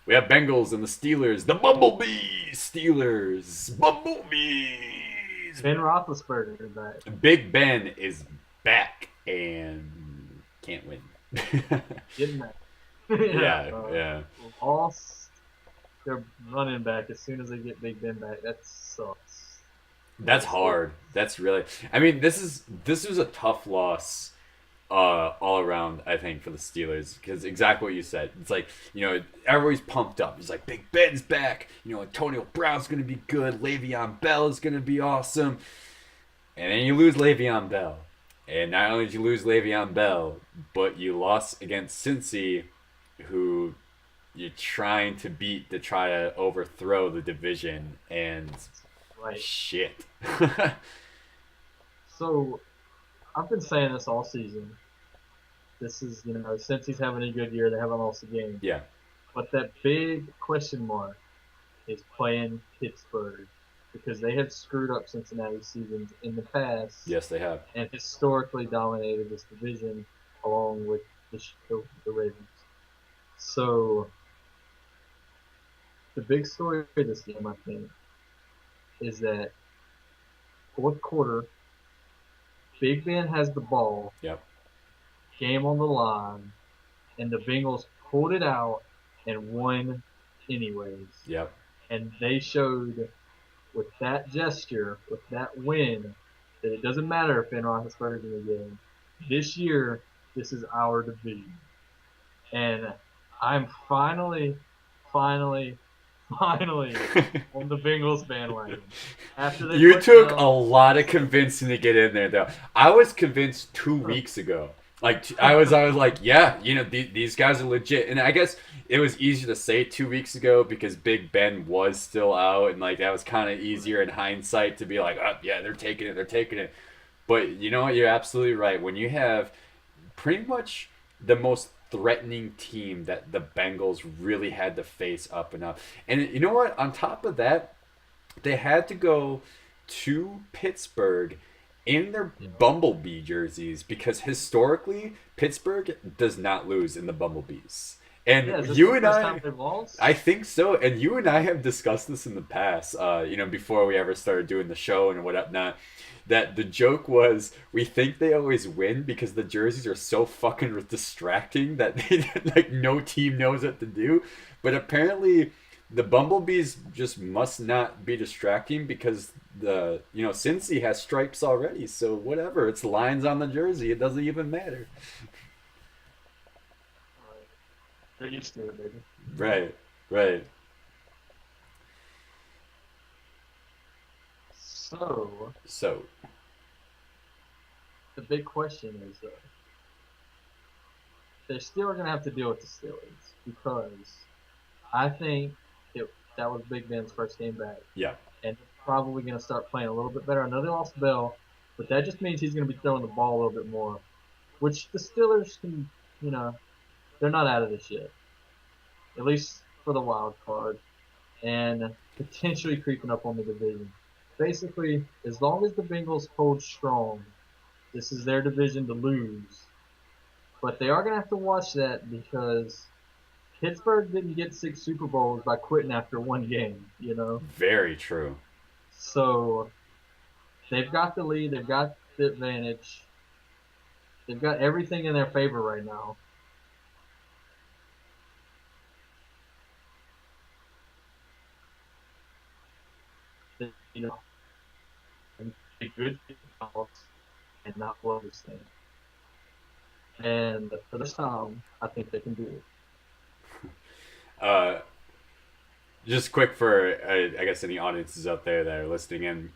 We have Bengals and the Steelers. The Bumblebees. Steelers. Bumblebees. Ben Roethlisberger back. Big Ben is back and can't win. Getting that. Yeah. Yeah, yeah. Lost their running back as soon as they get Big Ben back. That sucks. That's Yes, it. hard. That's really. I mean, this was a tough loss all around, I think, for the Steelers, because exactly what you said. It's like, everybody's pumped up. It's like Big Ben's back. Antonio Brown's gonna be good. Le'Veon Bell is gonna be awesome. And then you lose Le'Veon Bell, and not only did you lose Le'Veon Bell, but you lost against Cincy, who you're trying to beat to try to overthrow the division, and Right. shit. So I've been saying this all season. This is, since he's having a good year, they haven't lost a game. Yeah. But that big question mark is playing Pittsburgh because they have screwed up Cincinnati seasons in the past Yes, they have. and historically dominated this division along with the Ravens. So the big story of this game, I think, is that fourth quarter, Big Ben has the ball, Yep. game on the line, and the Bengals pulled it out and won anyways. Yep. And they showed with that gesture, with that win, that it doesn't matter if Ben Roethlisberger's in the game. This year, this is our division. And I'm finally on the Bengals bandwagon. After they You put took a down, lot of convincing to get in there, though. I was convinced 2 weeks ago. Like I was like, yeah, these guys are legit. And I guess it was easier to say 2 weeks ago because Big Ben was still out, and like that was kind of easier in hindsight to be like, oh, yeah, they're taking it, they're taking it. But you know what? You're absolutely right. When you have pretty much the most threatening team that the Bengals really had to face up and up. And you know what? On top of that, they had to go to Pittsburgh in their Bumblebee jerseys because historically Pittsburgh does not lose in the Bumblebees. yeah, And is this the you and first time I, they've lost? I think so. And you and I have discussed this in the past, before we ever started doing the show and whatnot. That the joke was we think they always win because the jerseys are so fucking distracting that like no team knows what to do. But apparently, the Bumblebees just must not be distracting because Cincy has stripes already. So whatever, it's lines on the jersey. It doesn't even matter. Right. They're used to it, baby. Right, right. So So the big question is, they're still going to have to deal with the Steelers because I think that was Big Ben's first game back, yeah, and they're probably going to start playing a little bit better. I know they lost Bell, but that just means he's going to be throwing the ball a little bit more, which the Steelers can, they're not out of this yet, at least for the wild card, and potentially creeping up on the division. Basically, as long as the Bengals hold strong, this is their division to lose. But they are going to have to watch that because Pittsburgh didn't get 6 Super Bowls by quitting after one game. very true. So they've got the lead, they've got the advantage, they've got everything in their favor right now. You know, and be good and not blow this thing. And for this time, I think they can do it. Uh, just quick for I guess any audiences out there that are listening in,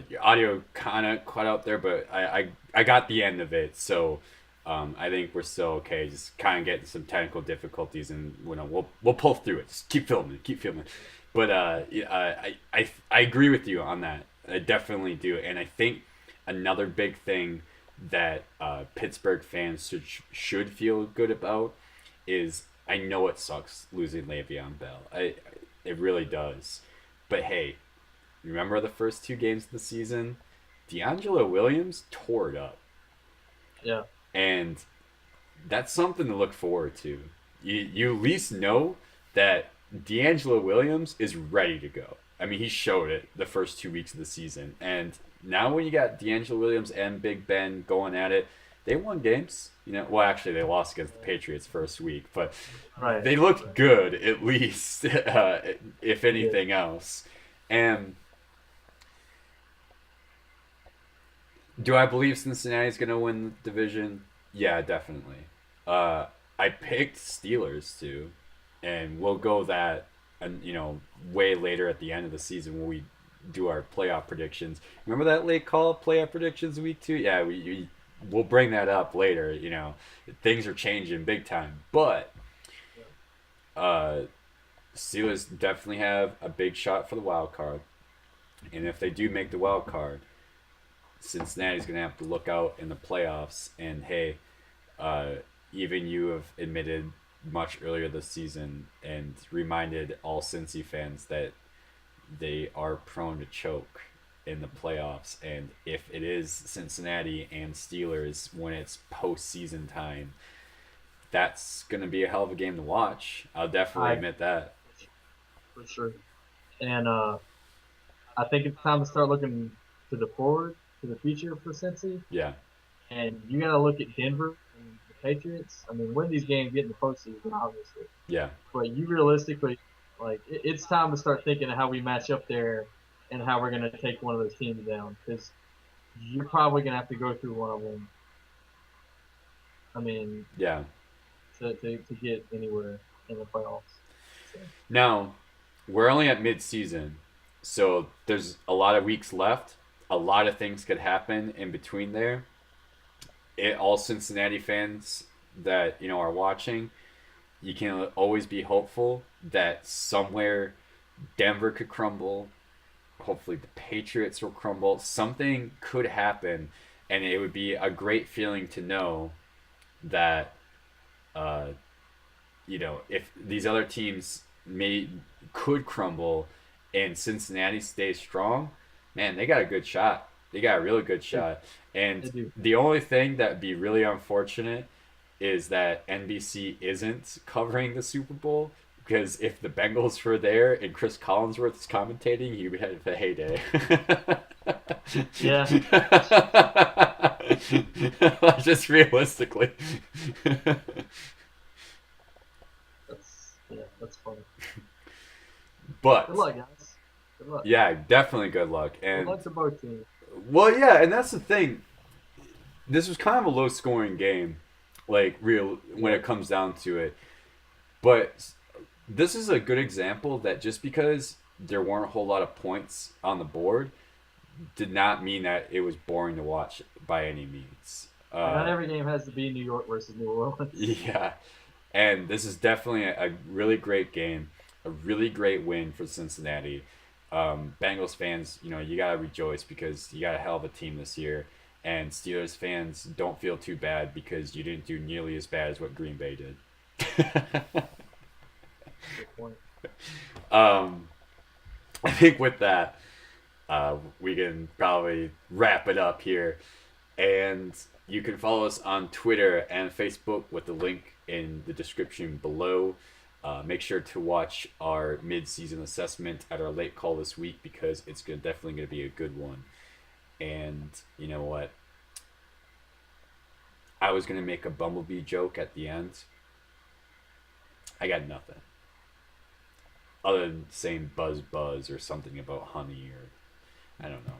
your audio kind of cut out there, but I got the end of it, so I think we're still okay. Just kind of getting some technical difficulties, and we'll pull through it. Just keep filming, keep filming. But yeah, I agree with you on that. I definitely do, and I think another big thing that Pittsburgh fans should feel good about is I know it sucks losing Le'Veon Bell. It really does. But hey, remember the first 2 games of the season? D'Angelo Williams tore it up, Yeah. and that's something to look forward to. You at least know that D'Angelo Williams is ready to go. I mean, he showed it the first 2 weeks of the season, and now when you got D'Angelo Williams and Big Ben going at it, they won games. Well, actually, they lost against the Patriots first week, but Right. they looked good at least, if They did. anything else. And do I believe Cincinnati's going to win the division? Yeah, definitely. Uh, I picked Steelers too, and we'll go that, and way later at the end of the season when we do our playoff predictions. Remember that late call playoff predictions week 2? Yeah, we'll bring that up later. Things are changing big time, but Yeah. uh, Steelers definitely have a big shot for the wild card, and if they do make the wild card, Cincinnati's going to have to look out in the playoffs. And hey, uh, even you have admitted much earlier this season and reminded all Cincy fans that they are prone to choke in the playoffs. And if it is Cincinnati and Steelers when it's postseason time, that's going to be a hell of a game to watch. I'll definitely I admit that. for sure. And I think it's time to start looking to the forward, to the future for Cincy. Yeah, And you got to look at Denver and the Patriots. I mean, win these games, get in the postseason, obviously. yeah, But you realistically, like, it's time to start thinking of how we match up there and how we're going to take one of those teams down. Because you're probably going to have to go through one of them. I mean, yeah. to get anywhere in the playoffs. So, Now, we're only at mid-season, so there's a lot of weeks left. A lot of things could happen in between there. All Cincinnati fans that are watching, you can always be hopeful that somewhere Denver could crumble. Hopefully, the Patriots will crumble. Something could happen, and it would be a great feeling to know that uh, if these other teams could crumble and Cincinnati stays strong, man, they got a good shot. They got a really good they, shot. And they do. the only thing that'd be really unfortunate is that NBC isn't covering the Super Bowl, because if the Bengals were there and Chris Collinsworth is commentating, he would have a heyday. Yeah, Just realistically. that's funny. Good But luck, guys. Good luck. yeah, definitely good luck. Good And luck to both teams. well, yeah, and that's the thing. This was kind of a low scoring game, like real when Yeah, it comes down to it. But this is a good example that just because there weren't a whole lot of points on the board did not mean that it was boring to watch by any means. not every game has to be New York versus New Orleans. Yeah, and this is definitely a really great game, a really great win for Cincinnati. Bengals fans, you gotta rejoice because you got a hell of a team this year, and Steelers fans don't feel too bad because you didn't do nearly as bad as what Green Bay did. Good point. um, I think with that, we can probably wrap it up here. And you can follow us on Twitter and Facebook with the link in the description below. Make sure to watch our mid-season assessment at our late call this week because it's definitely going to be a good one. And you know what? I was going to make a Bumblebee joke at the end. I got nothing. Other than saying buzz buzz or something about honey or I don't know.